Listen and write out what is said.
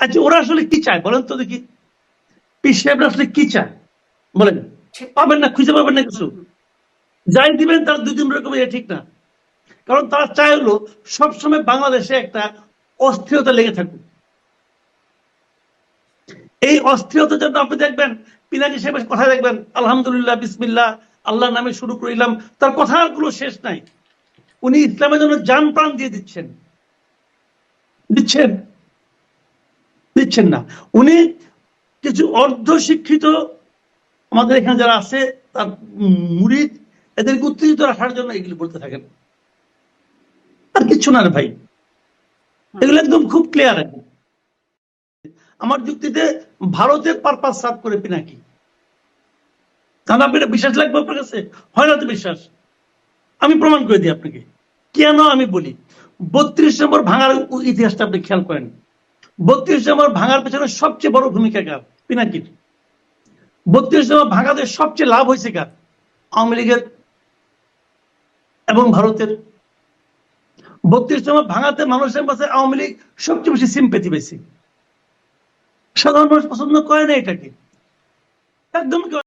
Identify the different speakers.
Speaker 1: আচ্ছা ওরা আসলে কি চায় বলেন তো দেখি, পীর সাহেবরা আসলে কি চায় বলেন? পাবেন না, খুঁজে পাবেন না কিছু। যাই দিবেন তার দুই তিন রকম ঠিক না, কারণ তারা চায় হলো সবসময় বাংলাদেশে একটা অস্থিরতা লেগে থাকুক। এই অস্থিরতার জন্য আপনি দেখবেন পিনাকি সাহেবের কথা দেখবেন, আলহামদুলিল্লাহ বিসমিল্লাহ আল্লাহর নামে শুরু করিলাম, তার কথাগুলো শেষ নাই। উনি ইসলামের জন্য জান প্রাণ দিয়ে দিচ্ছেন, দিচ্ছেন দিচ্ছেন না। উনি কিছু অর্ধ শিক্ষিত আমাদের এখানে যারা আছে তার মুরিদ, এদেরকে উত্তেজিত রাখার জন্য এগুলো বলতে থাকেন, আর কিছু না রে ভাই, এগুলো একদম খুব ক্লিয়ার। আমার যুক্তিতে ভারতের পারপাস সার্ভ করে পিনাকি, তাহলে আপনি বিশ্বাস লাগবে আপনার কাছে? হয় না তো বিশ্বাস, আমি প্রমাণ করে দিই আপনাকে কেন আমি বলি। 32 নম্বর ভাঙার ইতিহাসটা আপনি খেয়াল করেন, 32 নম্বর ভাঙার পেছনে সবচেয়ে বড় ভূমিকা কার? পিনাকির। 32 নম্বর ভাঙাতে সবচেয়ে লাভ হয়েছে কার? আওয়ামী লীগের এবং ভারতের। 32 নম্বর ভাঙাতে মানুষের কাছে আওয়ামী লীগ সবচেয়ে বেশি সিম্পেথি পেয়েছে, সাধারণ মানুষ পছন্দ করে না এটাকে, একদম